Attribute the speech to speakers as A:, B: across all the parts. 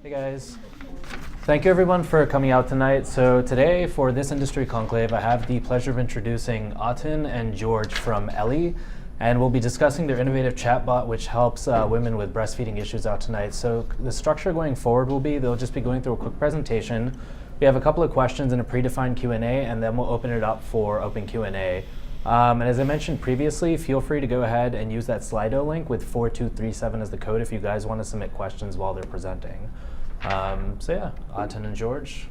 A: Hey guys. Thank you everyone for coming out tonight. So today for this industry conclave, I have the pleasure of introducing Aten and George from Ellie, and we'll be discussing their innovative chatbot which helps women with breastfeeding issues out tonight. So the structure going forward will be, they'll just be going through a quick presentation. We have a couple of questions and a predefined Q&A, and then we'll open it up for open Q&A. And as I mentioned previously, feel free to go ahead and use that Slido link with 4237 as the code if you guys want to submit questions while they're presenting. So yeah, Aten and George,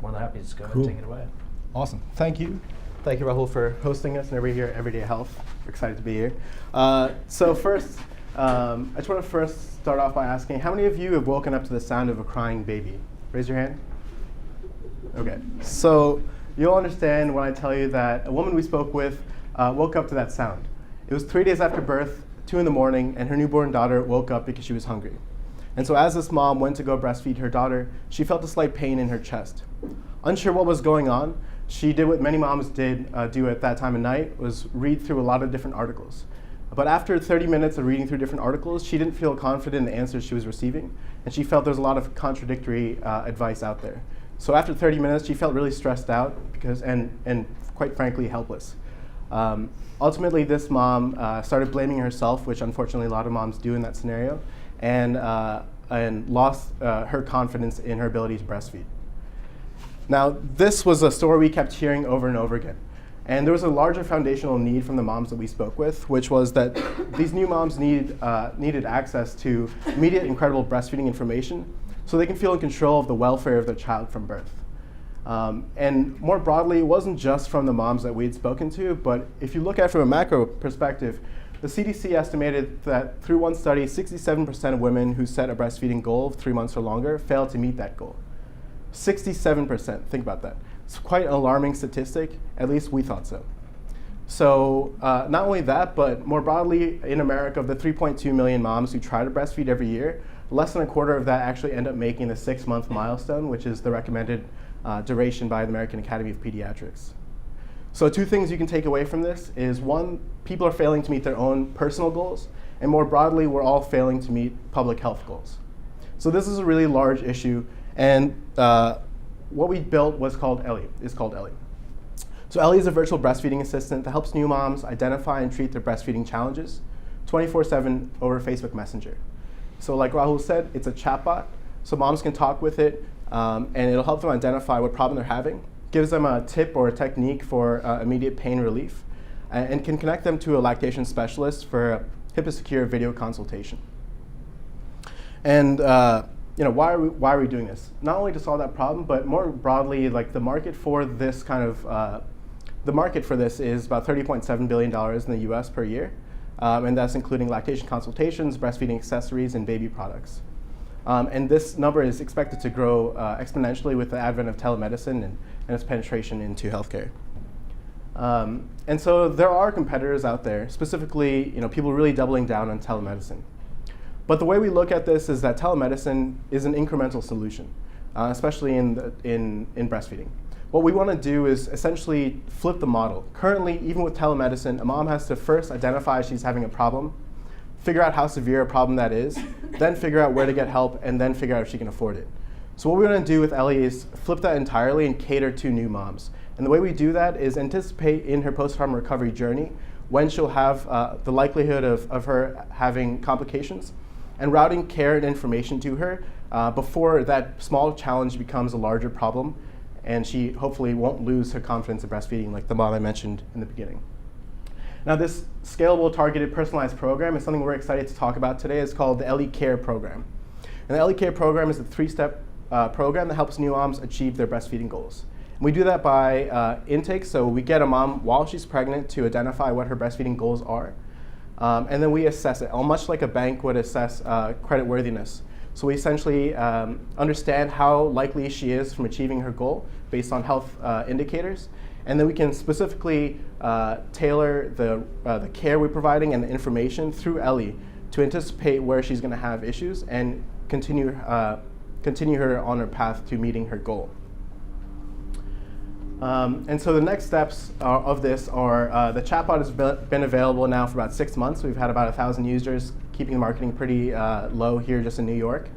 A: more than happy to just go ahead and take it away.
B: Awesome. Thank you. Thank you, Rahul, for hosting us and everybody here at Everyday Health. We're excited to be here. So first, I just want to first start off by asking, how many of you have woken up to the sound of a crying baby? Raise your hand. Okay. So you'll understand when I tell you that a woman we spoke with woke up to that sound. It was 3 days after birth, 2 in the morning, and her newborn daughter woke up because she was hungry. And so as this mom went to go breastfeed her daughter, she felt a slight pain in her chest. Unsure what was going on, she did what many moms do at that time of night, was read through a lot of different articles. But after 30 minutes of reading through different articles, she didn't feel confident in the answers she was receiving, and she felt there was a lot of contradictory advice out there. So after 30 minutes, she felt really stressed out and quite frankly, helpless. Ultimately, this mom started blaming herself, which unfortunately a lot of moms do in that scenario, and lost her confidence in her ability to breastfeed. Now, this was a story we kept hearing over and over again. And there was a larger foundational need from the moms that we spoke with, which was that these new moms needed access to immediate and credible breastfeeding information so they can feel in control of the welfare of their child from birth. And more broadly, it wasn't just from the moms that we had spoken to, but if you look at it from a macro perspective, the CDC estimated that through one study, 67% of women who set a breastfeeding goal of 3 months or longer failed to meet that goal. 67%, think about that. It's quite an alarming statistic, at least we thought so. So not only that, but more broadly in America, of the 3.2 million moms who try to breastfeed every year, less than a quarter of that actually end up making the 6-month milestone, which is the recommended duration by the American Academy of Pediatrics. So 2 things you can take away from this is, 1, people are failing to meet their own personal goals, and more broadly, we're all failing to meet public health goals. So this is a really large issue, and what we built is called Ellie. So Ellie is a virtual breastfeeding assistant that helps new moms identify and treat their breastfeeding challenges 24/7 over Facebook Messenger. So like Rahul said, it's a chatbot, so moms can talk with it, and it'll help them identify what problem they're having, gives them a tip or a technique for immediate pain relief, and can connect them to a lactation specialist for a HIPAA-secure video consultation. And why are we doing this? Not only to solve that problem, but more broadly, like the market for this is about $30.7 billion in the US per year, and that's including lactation consultations, breastfeeding accessories, and baby products. And this number is expected to grow exponentially with the advent of telemedicine and its penetration into healthcare. And so there are competitors out there, specifically people really doubling down on telemedicine. But the way we look at this is that telemedicine is an incremental solution, especially in breastfeeding. What we want to do is essentially flip the model. Currently, even with telemedicine, a mom has to first identify she's having a problem, figure out how severe a problem that is, then figure out where to get help, and then figure out if she can afford it. So what we're going to do with Ellie is flip that entirely and cater to new moms. And the way we do that is anticipate in her postpartum recovery journey when she'll have the likelihood of her having complications, and routing care and information to her before that small challenge becomes a larger problem, and she hopefully won't lose her confidence in breastfeeding like the mom I mentioned in the beginning. Now this scalable, targeted, personalized program is something we're excited to talk about today. It's called the Ellie Care program. And the Ellie Care program is a 3-step program that helps new moms achieve their breastfeeding goals. And we do that by intake, so we get a mom while she's pregnant to identify what her breastfeeding goals are. And then we assess it, much like a bank would assess credit worthiness. So we essentially understand how likely she is from achieving her goal based on health indicators. And then we can specifically tailor the care we're providing and the information through Ellie to anticipate where she's going to have issues and continue her on her path to meeting her goal. And so the next steps of this are the chatbot has been available now for about 6 months. We've had about 1,000 users, keeping the marketing pretty low here just in New York.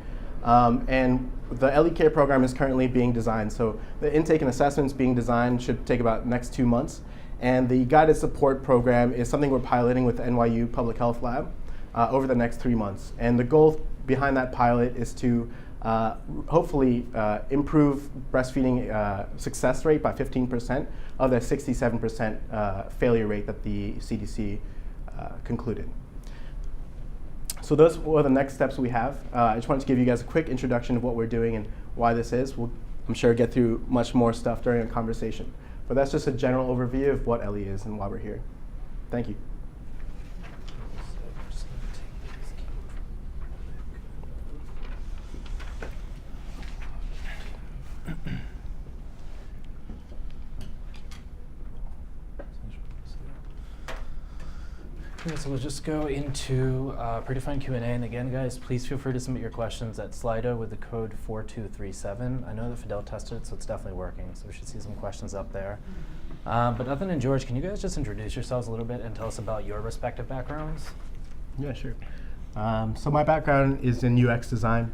B: And the Ellie Care program is currently being designed. So the intake and assessments being designed should take about next 2 months. And the guided support program is something we're piloting with the NYU Public Health Lab over the next 3 months. And the goal behind that pilot is to hopefully improve breastfeeding success rate by 15% of the 67% failure rate that the CDC concluded. So those were the next steps we have. I just wanted to give you guys a quick introduction of what we're doing and why this is. We'll, I'm sure, get through much more stuff during a conversation. But that's just a general overview of what Ellie is and why we're here. Thank you.
A: Okay, so we'll just go into predefined Q&A, and again, guys, please feel free to submit your questions at Slido with the code 4237. I know that Fidel tested it, so it's definitely working, so we should see some questions up there. But Ethan and George, can you guys just introduce yourselves a little bit and tell us about your respective backgrounds?
B: Yeah, sure. So my background is in UX design.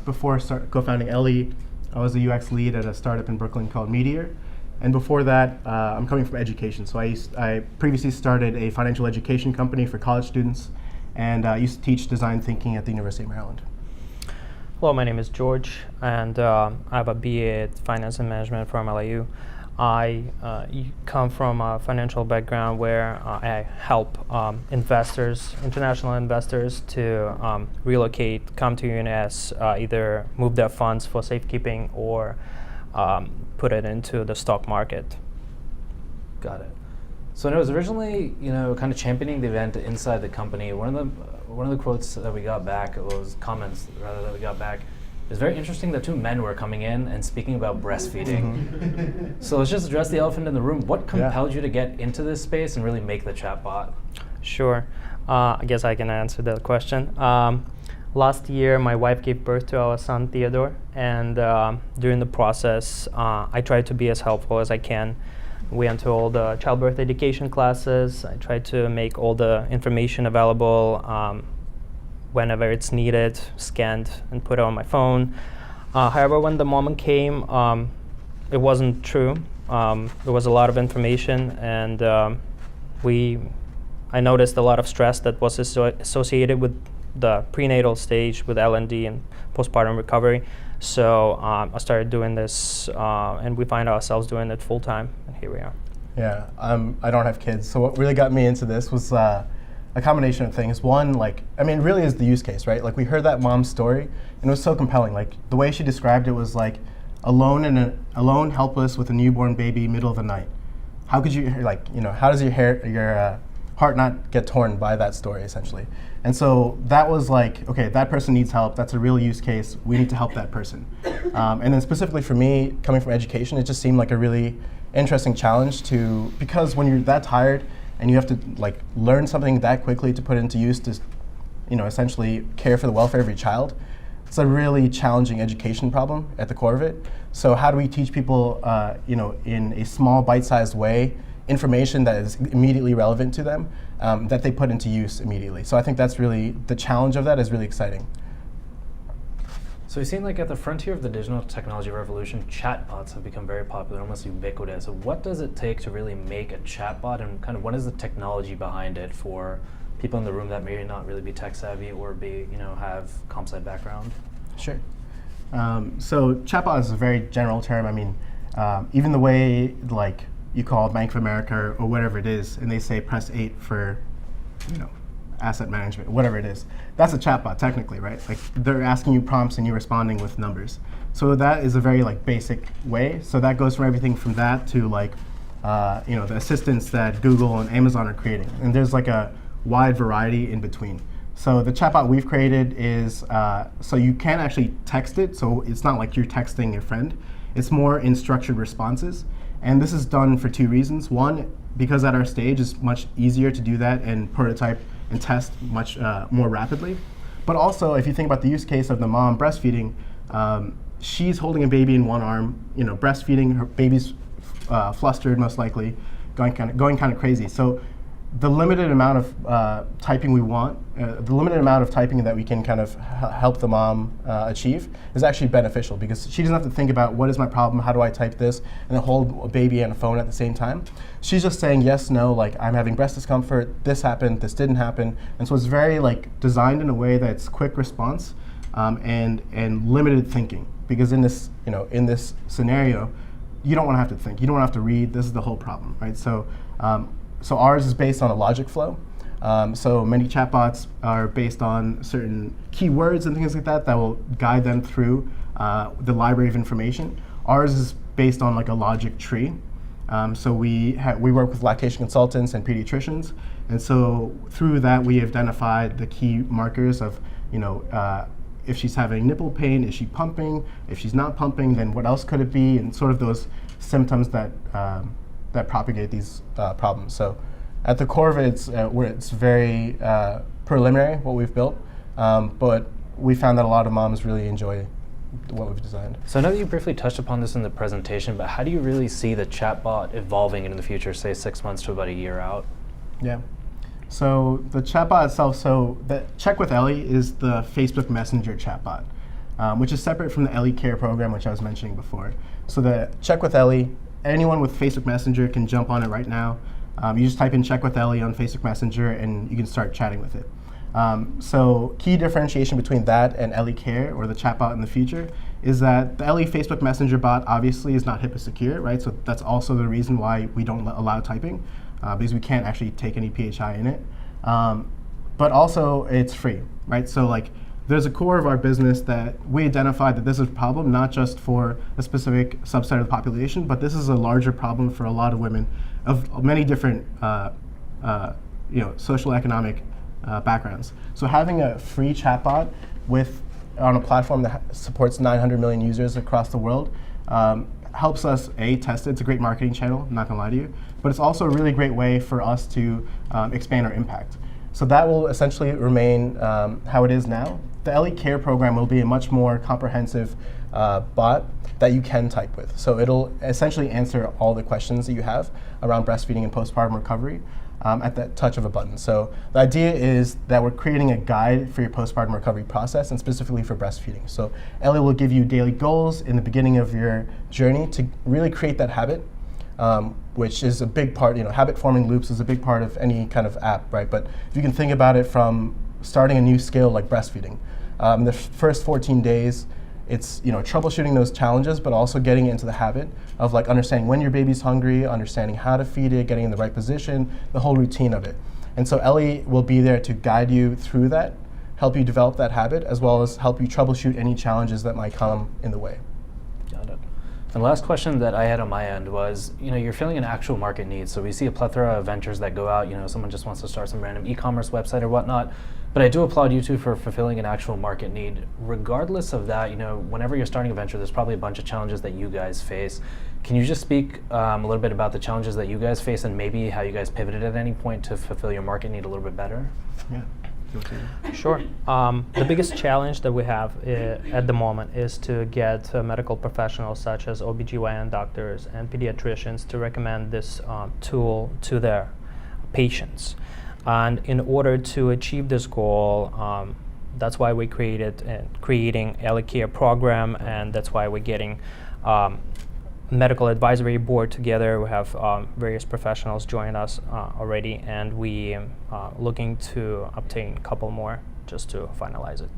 B: Before co-founding Ellie, I was a UX lead at a startup in Brooklyn called Meteor. And before that, I'm coming from education. So I previously started a financial education company for college students, and I used to teach design thinking at the University of Maryland.
C: Hello, my name is George, and I have a BA at Finance and Management from LIU. I come from a financial background where I help investors, international investors, to relocate, come to UNS, either move their funds for safekeeping or put it into the stock market.
A: Got it. So I know it was originally, kind of championing the event inside the company. One of the quotes that we got back, comments rather that we got back, is very interesting that two men were coming in and speaking about breastfeeding.
B: Mm-hmm.
A: So let's just address the elephant in the room. What compelled you to get into this space and really make the chatbot?
C: Sure. I guess I can answer that question. Last year, my wife gave birth to our son, Theodore, and during the process, I tried to be as helpful as I can. We went to all the childbirth education classes. I tried to make all the information available whenever it's needed, scanned and put it on my phone. However, when the moment came, it wasn't true. There was a lot of information, and I noticed a lot of stress that was associated with the prenatal stage with L&D and postpartum recovery. So I started doing this, and we find ourselves doing it full time, and here we are.
B: Yeah, I don't have kids, so what really got me into this was a combination of things. One, it really is the use case, right? Like, we heard that mom's story, and it was so compelling. Like, the way she described it was like alone, helpless with a newborn baby, middle of the night. How could you, how does your heart not get torn by that story, essentially? And so that was like, okay, that person needs help. That's a real use case. We need to help that person. And then specifically for me, coming from education, it just seemed like a really interesting challenge because when you're that tired and you have to learn something that quickly to put into use to, essentially care for the welfare of your child, it's a really challenging education problem at the core of it. So how do we teach people, in a small bite-sized way, information that is immediately relevant to them, that they put into use immediately. So I think that's really, the challenge of that is really exciting.
A: So we've seen at the frontier of the digital technology revolution, chatbots have become very popular, almost ubiquitous. So what does it take to really make a chatbot, and kind of what is the technology behind it for people in the room that may not really be tech savvy or have comp sci background?
B: Sure. So chatbot is a very general term. Even the way you call Bank of America or whatever it is, and they say press 8 for, asset management, whatever it is. That's a chatbot technically, right? They're asking you prompts and you're responding with numbers. So that is a very basic way. So that goes from everything from that to the assistants that Google and Amazon are creating. And there's a wide variety in between. So the chatbot we've created is, so you can actually text it. So it's not like you're texting your friend. It's more in structured responses. And this is done for two reasons. One, because at our stage, it's much easier to do that and prototype and test much more rapidly. But also, if you think about the use case of the mom breastfeeding, she's holding a baby in one arm, breastfeeding, her baby's flustered most likely, going kind of crazy. So the limited amount of typing we want, the limited amount of typing that we can kind of help the mom achieve is actually beneficial, because she doesn't have to think about what is my problem, how do I type this, and then hold a baby and a phone at the same time. She's just saying yes, no, like I'm having breast discomfort, this happened, this didn't happen. And so it's very like designed in a way that's quick response and limited thinking, because in this, in this scenario, you don't want to have to think, you don't want to have to read. This is the whole problem, right? So ours is based on a logic flow. So many chatbots are based on certain keywords and things like that that will guide them through the library of information. Ours is based on like a logic tree. So we work with lactation consultants and pediatricians, and so through that we identified the key markers of, if she's having nipple pain, is she pumping? If she's not pumping, then what else could it be? And sort of those symptoms that propagate these problems. So at the core of it, it's very preliminary, what we've built, but we found that a lot of moms really enjoy what we've designed.
A: So I know that you briefly touched upon this in the presentation, but how do you really see the chatbot evolving in the future, say 6 months to about a year out?
B: Yeah. So the chatbot itself, so the Check with Ellie is the Facebook Messenger chatbot, which is separate from the Ellie Care program, which I was mentioning before. So the Check with Ellie, anyone with Facebook Messenger can jump on it right now. You just type in Check with Ellie on Facebook Messenger and you can start chatting with it. So key differentiation between that and Ellie Care, or the chatbot in the future, is that the Ellie Facebook Messenger bot obviously is not HIPAA secure, right? So that's also the reason why we don't allow typing, because we can't actually take any PHI in it. But also it's free, right? So like there's a core of our business that we identified that this is a problem not just for a specific subset of the population, but this is a larger problem for a lot of women of many different social economic backgrounds. So having a free chatbot on a platform that supports 900 million users across the world helps us test it. It's a great marketing channel, I'm not gonna lie to you, but it's also a really great way for us to expand our impact. So that will essentially remain how it is now. The Ellie Care program will be a much more comprehensive bot that you can type with. So it'll essentially answer all the questions that you have around breastfeeding and postpartum recovery at the touch of a button. So the idea is that we're creating a guide for your postpartum recovery process, and specifically for breastfeeding. So Ellie will give you daily goals in the beginning of your journey to really create that habit, which is a big part. Habit forming loops is a big part of any kind of app, right? But if you can think about it from starting a new skill like breastfeeding, in the first 14 days, it's troubleshooting those challenges, but also getting into the habit of like understanding when your baby's hungry, understanding how to feed it, getting in the right position, the whole routine of it. And so Ellie will be there to guide you through that, help you develop that habit, as well as help you troubleshoot any challenges that might come in the way.
A: Got it. The last question that I had on my end was, you're filling an actual market need. So we see a plethora of ventures that go out, someone just wants to start some random e-commerce website or whatnot. But I do applaud you two for fulfilling an actual market need. Regardless of that, whenever you're starting a venture, there's probably a bunch of challenges that you guys face. Can you just speak a little bit about the challenges that you guys face, and maybe how you guys pivoted at any point to fulfill your market need a little bit better?
B: Yeah.
C: Sure. The biggest challenge that we have at the moment is to get medical professionals such as OBGYN doctors and pediatricians to recommend this tool to their patients. And in order to achieve this goal, that's why we creating Ellie Care program, and that's why we're getting medical advisory board together. We have various professionals join us already, and we looking to obtain a couple more just to finalize it.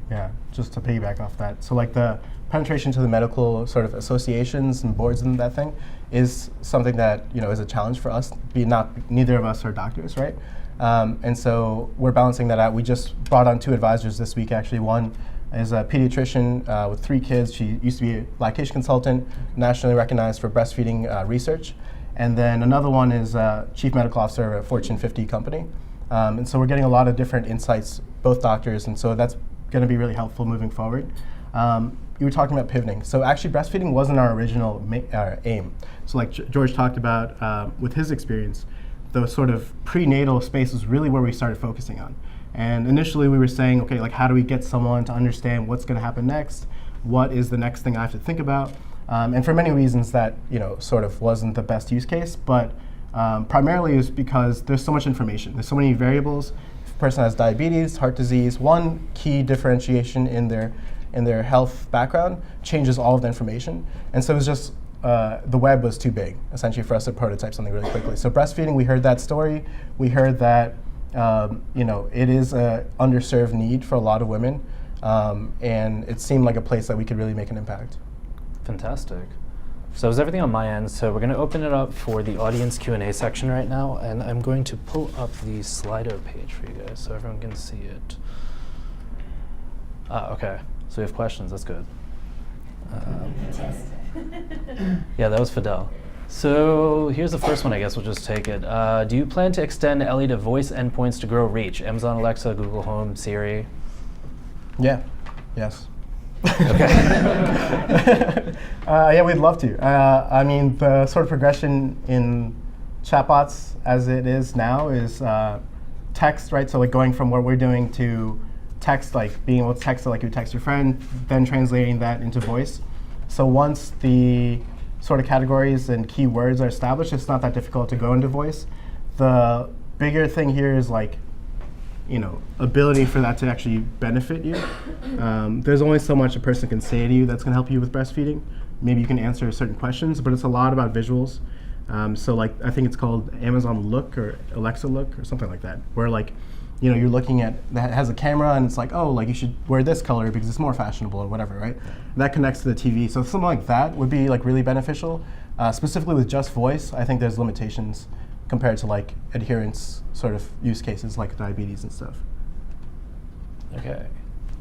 B: Yeah, just to piggyback off that. So like the penetration to the medical sort of associations and boards and that thing is something that is a challenge for us. Neither of us are doctors, right? And so we're balancing that out. We just brought on 2 advisors this week, actually. One is a pediatrician with 3 kids. She used to be a lactation consultant, nationally recognized for breastfeeding research. And then another one is chief medical officer of a Fortune 50 company. And so we're getting a lot of different insights, both doctors, and so that's going to be really helpful moving forward. You were talking about pivoting. So actually breastfeeding wasn't our original aim. So like George talked about with his experience, the sort of prenatal space was really where we started focusing on. And initially we were saying, okay, like how do we get someone to understand what's going to happen next? What is the next thing I have to think about? And for many reasons that sort of wasn't the best use case, but primarily is because there's so much information. There's so many variables. If a person has diabetes, heart disease, one key differentiation in their health background changes all of the information. And so it was just, the web was too big, essentially, for us to prototype something really quickly. So breastfeeding, we heard that story. We heard that it is an underserved need for a lot of women. And it seemed like a place that we could really make an impact.
A: Fantastic. So is everything on my end. So we're going to open it up for the audience Q&A section right now, and I'm going to pull up the Slido page for you guys so everyone can see it. Okay, so we have questions. That's good. Yeah, that was Fidel. So here's the first one. I guess we'll just take it. Do you plan to extend Ellie to voice endpoints to grow reach? Amazon Alexa, Google Home, Siri?
B: Yeah. Yes.
A: Okay.
B: Yeah, we'd love to. I mean, the sort of progression in chatbots as it is now is text, right? So like going from what we're doing to text, like being able to text it like you text your friend, then translating that into voice. So once the sort of categories and keywords are established, it's not that difficult to go into voice. The bigger thing here is like, ability for that to actually benefit you. There's only so much a person can say to you that's going to help you with breastfeeding. Maybe you can answer certain questions, but it's a lot about visuals. So like, I think it's called Amazon Look or Alexa Look or something like that, where like, you're looking at, that has a camera and it's like, oh, like you should wear this color because it's more fashionable or whatever, right? And that connects to the TV. So something like that would be like really beneficial. Specifically with just voice, I think there's limitations compared to like adherence sort of use cases like diabetes and stuff.
A: Okay.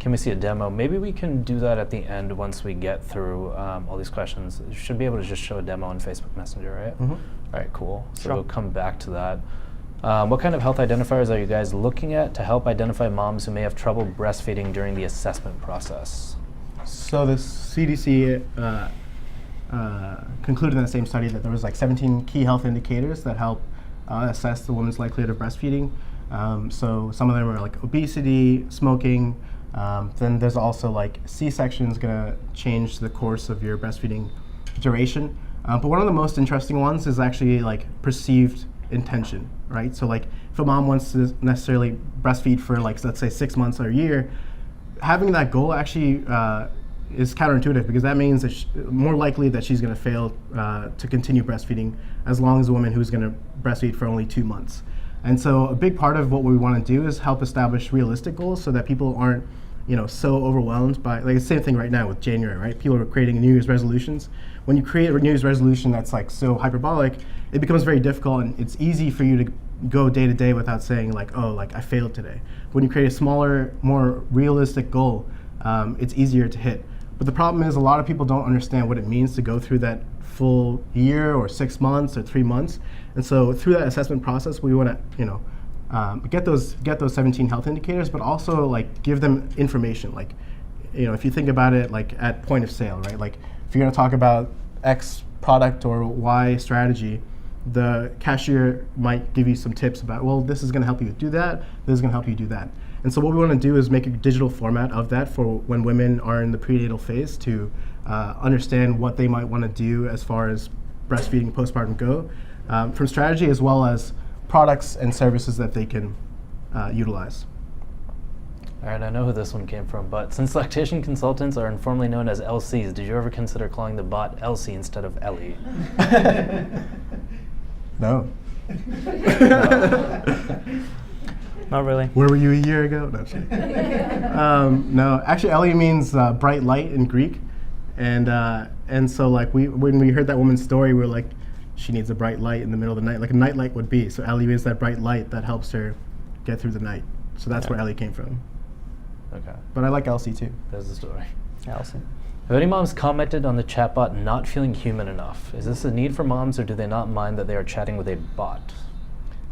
A: Can we see a demo? Maybe we can do that at the end once we get through all these questions. You should be able to just show a demo on Facebook Messenger, right?
B: Mm-hmm.
A: All right, cool. So
C: Sure.
A: we'll come back to that. What kind of health identifiers are you guys looking at to help identify moms who may have trouble breastfeeding during the assessment process?
B: So the CDC concluded in the same study that there was like 17 key health indicators that help assess the woman's likelihood of breastfeeding. So some of them are like obesity, smoking. Then there's also like C-section is going to change the course of your breastfeeding duration. But one of the most interesting ones is actually like perceived intention, right? So like if a mom wants to necessarily breastfeed for like, let's say 6 months or a year, having that goal actually is counterintuitive because that means that more likely that she's going to fail to continue breastfeeding as long as a woman who's going to breastfeed for only 2 months. And so a big part of what we want to do is help establish realistic goals so that people aren't so overwhelmed by, like the same thing right now with January, right? People are creating New Year's resolutions. When you create a New Year's resolution that's like so hyperbolic, it becomes very difficult and it's easy for you to go day to day without saying like, oh, like I failed today. When you create a smaller, more realistic goal, it's easier to hit. But the problem is a lot of people don't understand what it means to go through that full year or 6 months or 3 months. And so through that assessment process, we want to, get those 17 health indicators, but also like give them information. Like, if you think about it, like at point of sale, right? Like if you're going to talk about X product or Y strategy, the cashier might give you some tips about, well, this is going to help you do that. This is going to help you do that. And so what we want to do is make a digital format of that for when women are in the prenatal phase to understand what they might want to do as far as breastfeeding postpartum go, from strategy as well as products and services that they can utilize.
A: All right, I know who this one came from, but since lactation consultants are informally known as LCs, did you ever consider calling the bot Elsie instead of Ellie?
B: No.
C: Not really.
B: Where were you a year ago? No, I'm kidding. No, actually, Ellie means bright light in Greek, and so like when we heard that woman's story, we were like, she needs a bright light in the middle of the night, like a night light would be. So Ellie is that bright light that helps her get through the night. So that's where Ellie came from.
A: Okay,
B: But I like Elsie too.
A: there's the story.
C: Allison.
A: Have any moms commented on the chatbot not feeling human enough? Is this a need for moms, or do they not mind that they are chatting with a bot?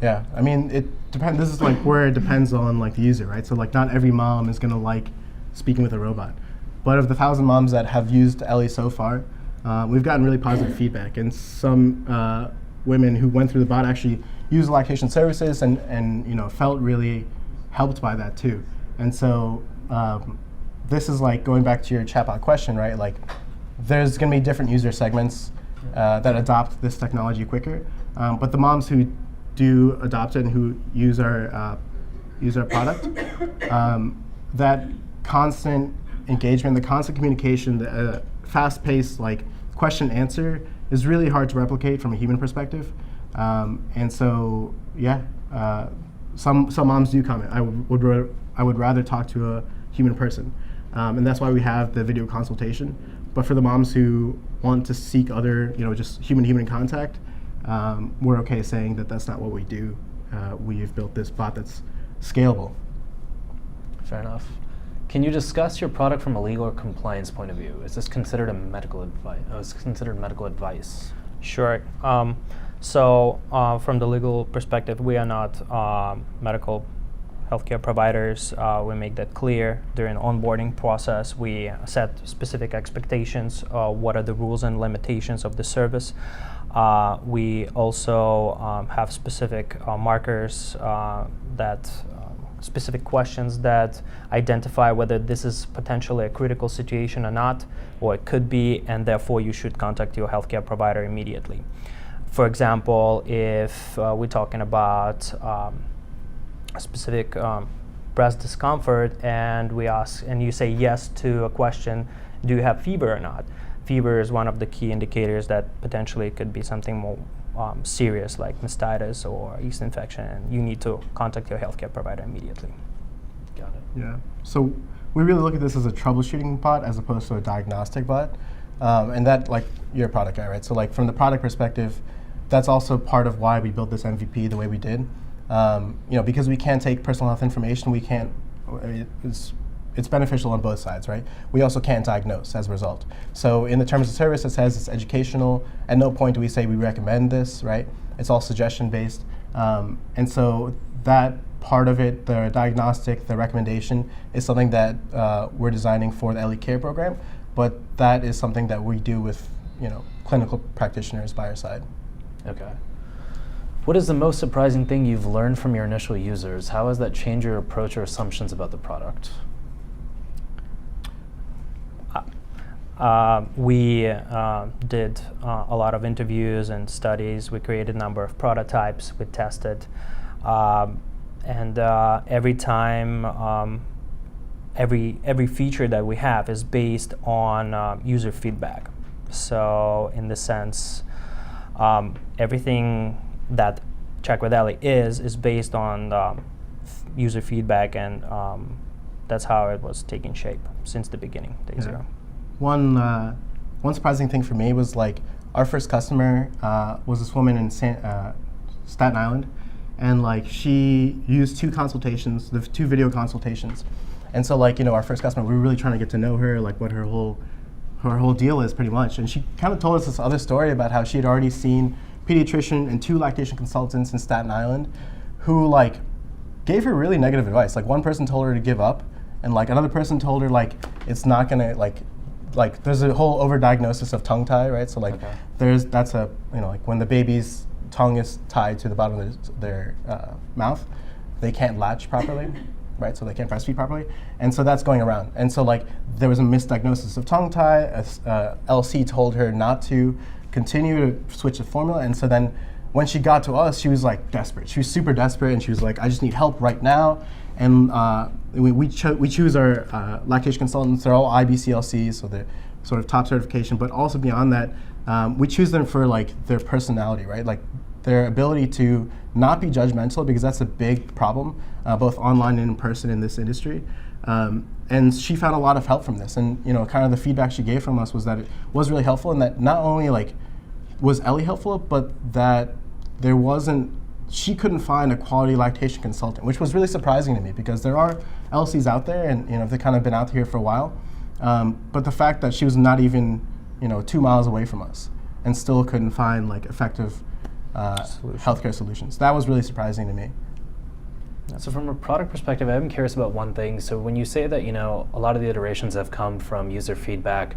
B: Yeah, I mean, it depends. This is like where it depends on like the user, right? So like not every mom is gonna like speaking with a robot. But of the 1,000 moms that have used Ellie so far, we've gotten really positive feedback. And some women who went through the bot actually used lactation services and felt really helped by that too. And so this is like going back to your chatbot question, right? Like there's gonna be different user segments that adopt this technology quicker. But the moms who do adopt it and who use our product, that constant engagement, the constant communication, the fast-paced like question answer is really hard to replicate from a human perspective. And so, yeah, some moms do comment. I would rather talk to a human person, and that's why we have the video consultation. But for the moms who want to seek other, just human contact, we're okay saying that that's not what we do. We've built this bot that's scalable.
A: Fair enough. Can you discuss your product from a legal or compliance point of view? Is this considered medical advice?
C: Sure. So from the legal perspective, we are not medical healthcare providers. We make that clear during the onboarding process. We set specific expectations. What are the rules and limitations of the service? We also have specific markers specific questions that identify whether this is potentially a critical situation or not, or it could be, and therefore you should contact your healthcare provider immediately. For example, if we're talking about a specific breast discomfort, and we ask, and you say yes to a question, do you have fever or not? Fever is one of the key indicators that potentially it could be something more serious like mastitis or yeast infection, and you need to contact your healthcare provider immediately.
A: Got it.
B: Yeah. So we really look at this as a troubleshooting bot as opposed to a diagnostic bot, and that, like, you're a product guy, right? So like from the product perspective, that's also part of why we built this MVP the way we did. Because we can't take personal health information, we can't. It's beneficial on both sides, right? We also can't diagnose as a result. So in the terms of service, it says it's educational. At no point do we say we recommend this, right? It's all suggestion-based. And so that part of it, the diagnostic, the recommendation, is something that we're designing for the Ellie Care program, but that is something that we do with clinical practitioners by our side.
A: Okay. What is the most surprising thing you've learned from your initial users? How has that changed your approach or assumptions about the product?
C: We did a lot of interviews and studies. We created a number of prototypes. We tested, and every time, every feature that we have is based on user feedback. So in the sense, everything that Check with Ellie is based on user feedback, and that's how it was taking shape since the beginning, day zero.
B: One surprising thing for me was, like, our first customer was this woman in Staten Island, and like she used two video consultations, and so our first customer, we were really trying to get to know her, like what her whole deal is pretty much, and she kind of told us this other story about how she had already seen pediatrician and two lactation consultants in Staten Island who gave her really negative advice. Like one person told her to give up, and another person told her it's not gonna there's a whole overdiagnosis of tongue tie, right? So that's a when the baby's tongue is tied to the bottom of their mouth, they can't latch properly, right? So they can't breastfeed properly, and so that's going around. And so there was a misdiagnosis of tongue tie. LC told her not to continue to switch the formula, and so then when she got to us, she was desperate. She was super desperate, and she was like, I just need help right now. And we choose our lactation consultants. They're all IBCLCs, so they're sort of top certification. But also beyond that, we choose them for their personality, right? Their ability to not be judgmental, because that's a big problem, both online and in person in this industry. And she found a lot of help from this. And kind of the feedback she gave from us was that it was really helpful, and that not only was Ellie helpful, but that she couldn't find a quality lactation consultant, which was really surprising to me, because there are LCs out there, and they've kind of been out here for a while. But the fact that she was not even 2 miles away from us and still couldn't find effective healthcare solutions, that was really surprising to me.
A: So from a product perspective, I'm curious about one thing. So when you say that a lot of the iterations have come from user feedback,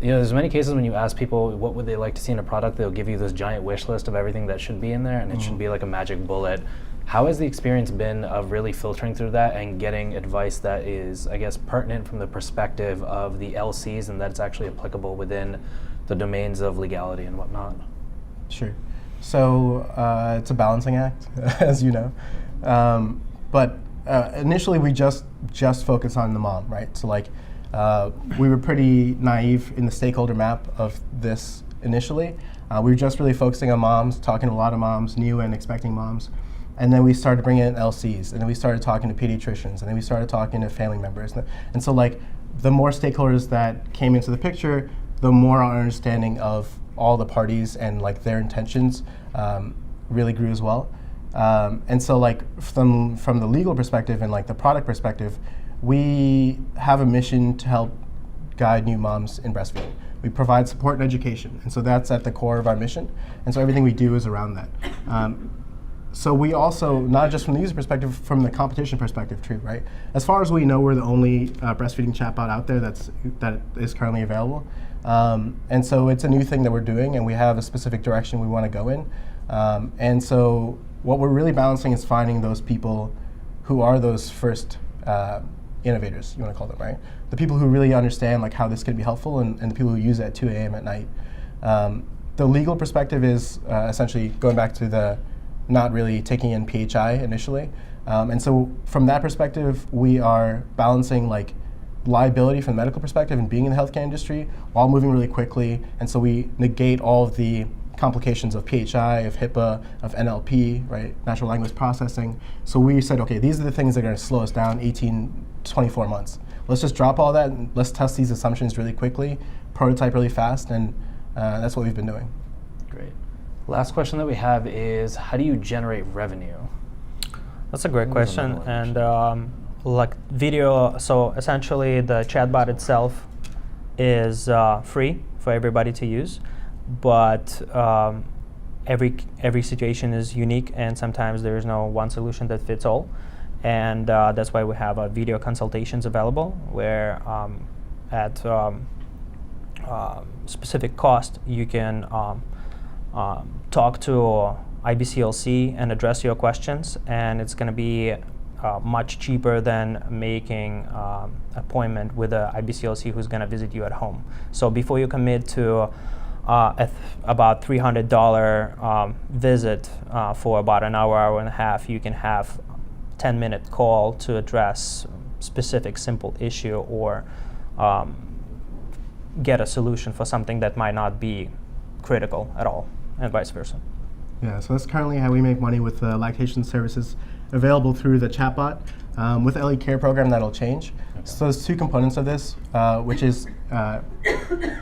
A: there's many cases when you ask people what would they like to see in a product, they'll give you this giant wish list of everything that should be in there, and it should be like a magic bullet. How has the experience been of really filtering through that and getting advice that is, I guess, pertinent from the perspective of the LCs, and that it's actually applicable within the domains of legality and whatnot?
B: Sure. So it's a balancing act, as you know. But initially, we just focused on the mom, right? So like, we were pretty naive in the stakeholder map of this initially. We were just really focusing on moms, talking to a lot of moms, new and expecting moms. And then we started bringing in LCs, and then we started talking to pediatricians, and then we started talking to family members. And so like, the more stakeholders that came into the picture, the more our understanding of all the parties and like their intentions really grew as well. And so like, from the legal perspective and like the product perspective, we have a mission to help guide new moms in breastfeeding. We provide support and education, and so that's at the core of our mission. And so everything we do is around that. So we also, not just from the user perspective, from the competition perspective too, right? As far as we know, we're the only breastfeeding chatbot out there that is currently available. And so it's a new thing that we're doing, and we have a specific direction we want to go in. And so what we're really balancing is finding those people who are those first innovators, you want to call them, right? The people who really understand like how this can be helpful, and the people who use it at 2 a.m. at night. The legal perspective is essentially going back to the not really taking in PHI initially. And so from that perspective, we are balancing like liability from the medical perspective and being in the healthcare industry while moving really quickly. And so we negate all of the complications of PHI, of HIPAA, of NLP, right, natural language processing. So we said, okay, these are the things that are going to slow us down 18 to 24 months. Let's just drop all that and let's test these assumptions really quickly, prototype really fast, and that's what we've been doing.
A: Great. Last question that we have is, how do you generate revenue?
C: That's a great question. And like video, so essentially the chatbot itself is free for everybody to use, but every situation is unique, and sometimes there is no one solution that fits all. And that's why we have video consultations available, where at specific cost you can talk to IBCLC and address your questions, and it's going to be much cheaper than making appointment with a IBCLC who's going to visit you at home. So before you commit to about $300 visit for about an hour and a half, you can have 10-minute call to address specific simple issue, or get a solution for something that might not be critical at all, and vice versa.
B: Yeah, so that's currently how we make money with lactation services available through the chatbot. With Ellie Care Program, that'll change. Okay. So there's two components of this, which is, there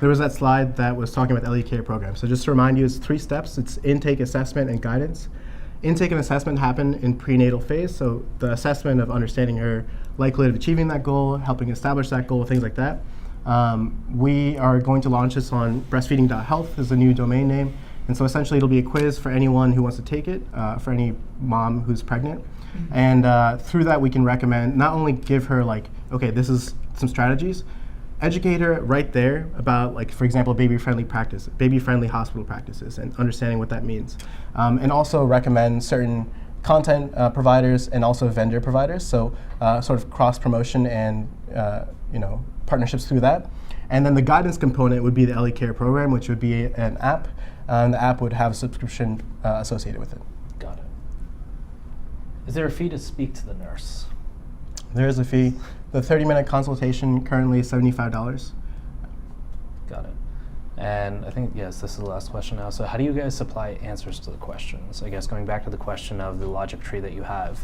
B: was that slide that was talking about the Ellie Care Program. So just to remind you, it's 3 steps. It's intake, assessment, and guidance. Intake and assessment happen in prenatal phase, so the assessment of understanding her likelihood of achieving that goal, helping establish that goal, things like that. We are going to launch this on breastfeeding.health is the new domain name. And so essentially it'll be a quiz for anyone who wants to take it, for any mom who's pregnant. Mm-hmm. And through that we can recommend, not only give her like, okay, this is some strategies, educate her right there about, like, for example, baby-friendly hospital practices, and understanding what that means. And also recommend certain content providers and also vendor providers, so sort of cross-promotion and partnerships through that. And then the guidance component would be the Ellie Care Program, which would be an app, and the app would have a subscription associated with it.
A: Got it. Is there a fee to speak to the nurse?
B: There is a fee. The 30-minute consultation currently is $75.
A: Got it. And I think, yes, this is the last question now. So how do you guys supply answers to the questions? I guess going back to the question of the logic tree that you have,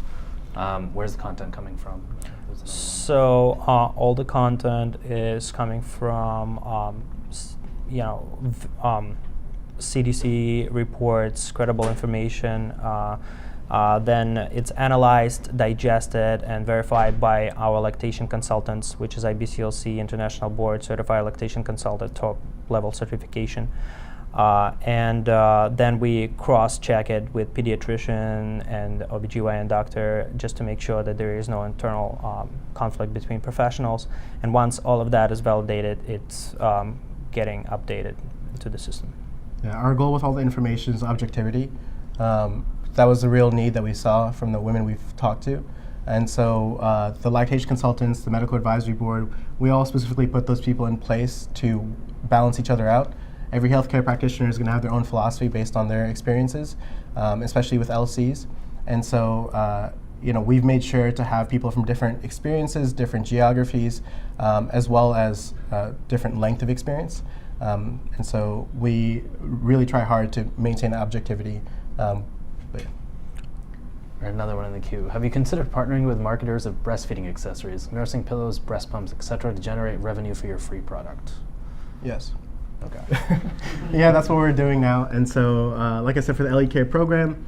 A: where's the content coming from?
C: So all the content is coming from CDC reports, credible information. Then it's analyzed, digested, and verified by our lactation consultants, which is IBCLC International Board Certified Lactation Consultant, top level certification. And then we cross-check it with pediatrician and OBGYN doctor, just to make sure that there is no internal conflict between professionals. And once all of that is validated, it's getting updated to the system.
B: Yeah, our goal with all the information is objectivity. That was the real need that we saw from the women we've talked to. And so the lactation consultants, the medical advisory board, we all specifically put those people in place to balance each other out every healthcare practitioner is going to have their own philosophy based on their experiences, especially with LCs. And so, we've made sure to have people from different experiences, different geographies, as well as different length of experience. And so we really try hard to maintain objectivity.
A: Or another one in the queue. Have you considered partnering with marketers of breastfeeding accessories, nursing pillows, breast pumps, etc., to generate revenue for your free product?
B: Yes.
A: Okay.
B: Yeah, that's what we're doing now. And so, like I said, for the Ellie Care program,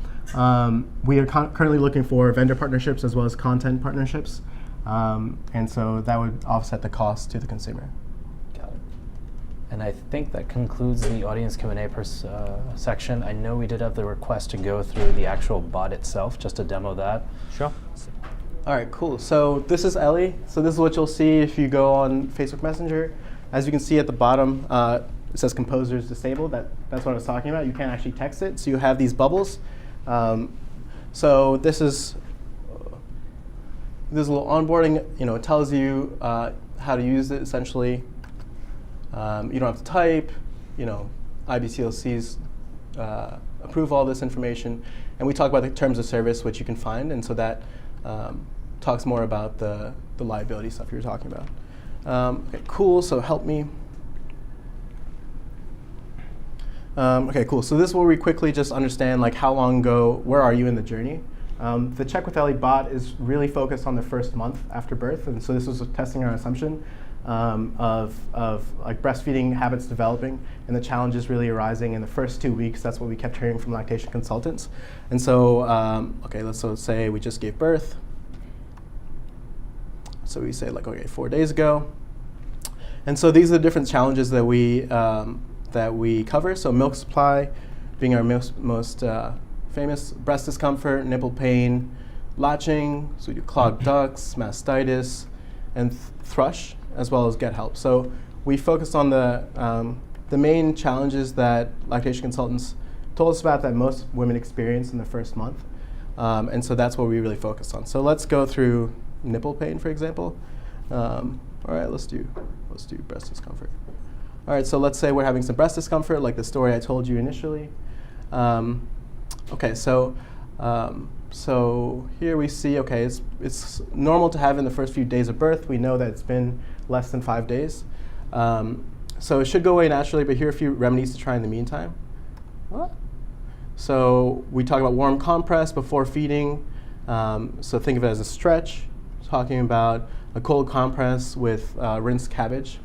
B: we are currently looking for vendor partnerships as well as content partnerships. And so that would offset the cost to the consumer.
A: Got it. And I think that concludes the audience Q&A section. I know we did have the request to go through the actual bot itself, just to demo that.
C: Sure.
B: All right, cool. So this is Ellie. So this is what you'll see if you go on Facebook Messenger. As you can see at the bottom, it says composers disabled. That's what I was talking about. You can't actually text it, so you have these bubbles. So this is a little onboarding. It tells you how to use it essentially. You don't have to type. IBCLCs approve all this information, and we talk about the terms of service, which you can find, and so that talks more about the liability stuff you were talking about. Okay, cool. So help me. Okay, cool. So this is where we quickly just understand how long ago, where are you in the journey? The Check with Ellie bot is really focused on the first month after birth, and so this was testing our assumption of breastfeeding habits developing and the challenges really arising in the first 2 weeks. That's what we kept hearing from lactation consultants. And so, okay, let's say we just gave birth. So we say 4 days ago. And so these are the different challenges that we cover. So milk supply being our most famous, breast discomfort, nipple pain, latching, so we do clogged ducts, mastitis, and thrush, as well as get help. So we focused on the main challenges that lactation consultants told us about that most women experience in the first month. And so that's what we really focused on. So let's go through nipple pain, for example. All right, let's do breast discomfort. All right, so let's say we're having some breast discomfort, like the story I told you initially. Okay, so here we see, okay, it's normal to have in the first few days of birth. We know that it's been less than 5 days. So it should go away naturally, but here are a few remedies to try in the meantime. What? So we talk about warm compress before feeding. So think of it as a stretch. Talking about a cold compress with rinsed cabbage,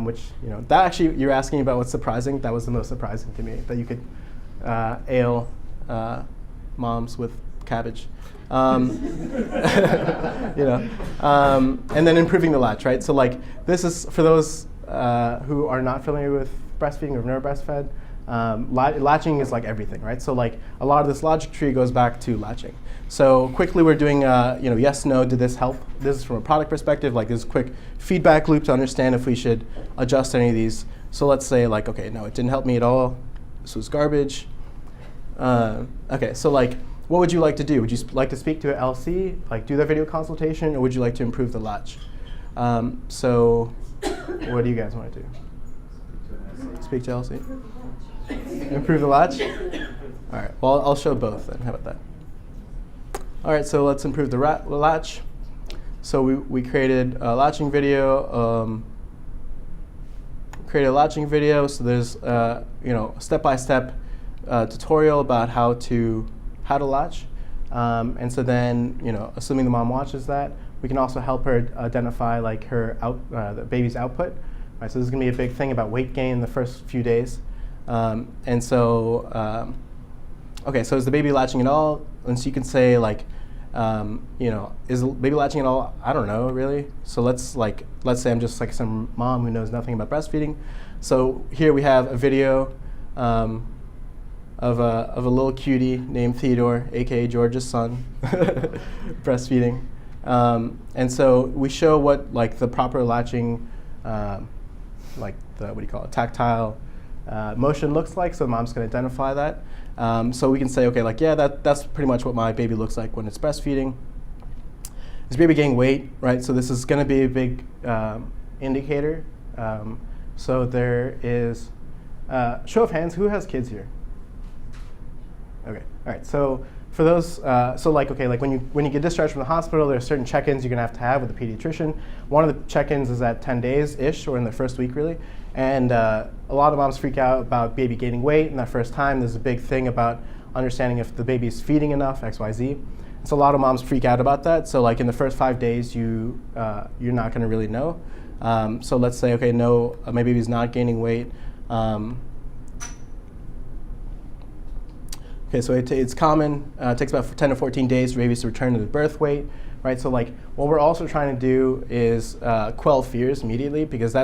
B: which, that actually, you're asking about what's surprising. That was the most surprising to me, that you could ail moms with cabbage. And then improving the latch, right? So this is for those who are not familiar with breastfeeding or never breastfed. Latching is everything, right? So a lot of this logic tree goes back to latching. So quickly we're doing, yes, no, did this help? This is from a product perspective, this quick feedback loop to understand if we should adjust any of these. So let's say okay, no, it didn't help me at all. This was garbage. Okay, so what would you like to do? Would you like to speak to an LC, do the video consultation, or would you like to improve the latch? So what do you guys want to do? Speak to LC? Improve the latch? All right, well, I'll show both then. How about that? All right, so let's improve the latch. So we created a latching video. So there's a step-by-step tutorial about how to latch. And so then, assuming the mom watches that, we can also help her identify the baby's output. Right, so this is going to be a big thing about weight gain in the first few days. And so, okay, so is the baby latching at all? And so you can say is the baby latching at all? I don't know, really. So let's say I'm just some mom who knows nothing about breastfeeding. So here we have a video of a little cutie named Theodore, aka George's son, breastfeeding. And so we show what the proper latching, tactile motion looks like. So mom's going to identify that. So we can say, okay, yeah, that's pretty much what my baby looks like when it's breastfeeding. Is baby gaining weight, right? So this is going to be a big indicator. So there is show of hands, who has kids here? Okay, all right. So for those, like when you get discharged from the hospital, there are certain check-ins you're gonna have to have with the pediatrician. One of the check-ins is at 10 days-ish, or in the first week really. And a lot of moms freak out about baby gaining weight in that first time. There's a big thing about understanding if the baby's feeding enough, X, Y, Z. So a lot of moms freak out about that. So like in the first 5 days, you're not gonna really know. So let's say, okay, no, my baby's not gaining weight. Okay, so it's common. It takes about 10 to 14 days for babies to return to their birth weight, right? So like what we're also trying to do is quell fears immediately, because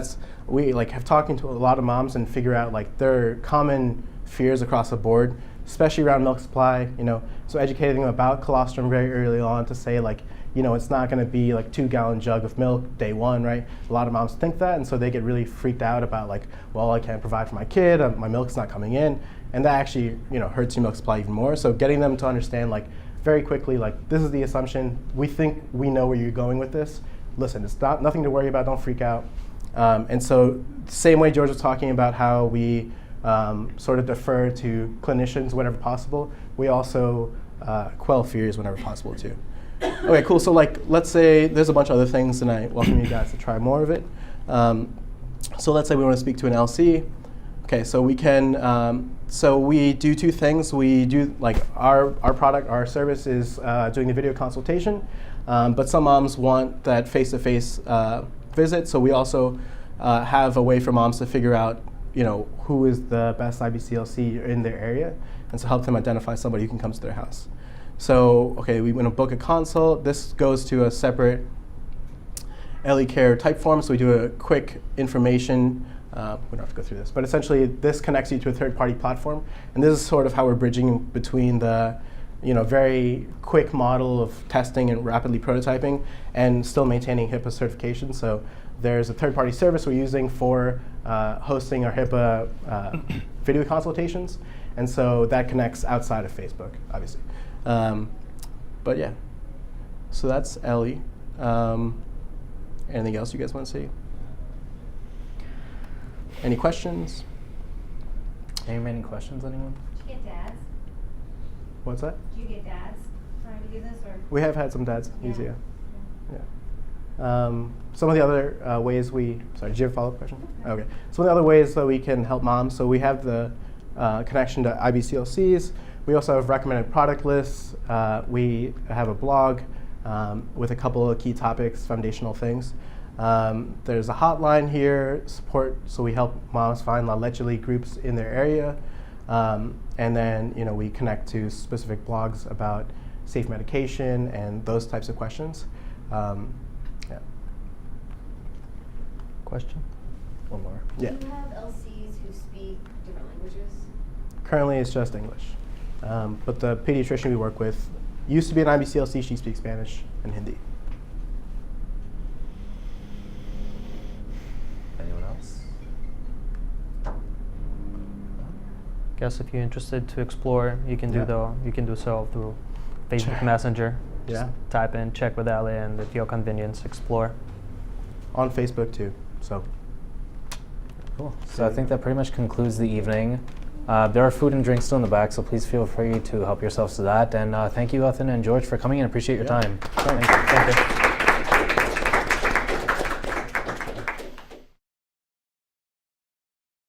B: we have talking to a lot of moms and figure out like there are common fears across the board, especially around milk supply. So educating them about colostrum very early on to say like, it's not going to be like 2-gallon jug of milk day one, right? A lot of moms think that, and so they get really freaked out about like, well, I can't provide for my kid, my milk's not coming in, and that actually, hurts your milk supply even more. So getting them to understand like very quickly, like this is the assumption. We think we know where you're going with this. Listen, it's nothing to worry about. Don't freak out. And so same way George was talking about how we sort of defer to clinicians whenever possible, we also quell fears whenever possible too. Okay, cool. So like, let's say there's a bunch of other things, and I welcome you guys to try more of it. So let's say we want to speak to an LC. Okay, so we can. So we do two things. We do like our product, our service is doing the video consultation, but some moms want that face-to-face visit. So we also have a way for moms to figure out, who is the best IBCLC in their area, and so help them identify somebody who can come to their house. So, okay, we want to book a consult. This goes to a separate Ellie Care type form, so we do a quick information. We don't have to go through this, but essentially this connects you to a third-party platform, and this is sort of how we're bridging between the very quick model of testing and rapidly prototyping and still maintaining HIPAA certification. So there's a third-party service we're using for hosting our HIPAA video consultations, and so that connects outside of Facebook, obviously. But yeah, so that's Ellie. Anything else you guys want to see? Any questions?
A: Any questions, anyone?
D: Did you get dads?
B: What's that?
D: Did you get dads trying to do this, or?
B: We have had some dads use it.
D: Yeah.
B: Yeah. Some of the other ways sorry, did you have a follow-up question? Okay. Some of the other ways that we can help moms, so we have the connection to IBCLCs. We also have recommended product lists. We have a blog with a couple of key topics, foundational things. There's a hotline here, support, so we help moms find La Leche League groups in their area. And then we connect to specific blogs about safe medication and those types of questions. Yeah.
C: Question?
A: One more.
B: Yeah.
D: Do you have LCs who speak different languages?
B: Currently it's just English. But the pediatrician we work with used to be an IBCLC, she speaks Spanish and Hindi.
A: Anyone else?
C: Guess if you're interested to explore, you can do so through Facebook
B: Sure.
C: Messenger.
B: Yeah.
C: Just type in check with Ellie, and at your convenience, explore.
B: On Facebook too, so.
A: Cool. So I think that pretty much concludes the evening. There are food and drinks still in the back, so please feel free to help yourselves to that. And thank you, Ethan and George, for coming in. Appreciate your time.
B: Thanks.
C: Thank you.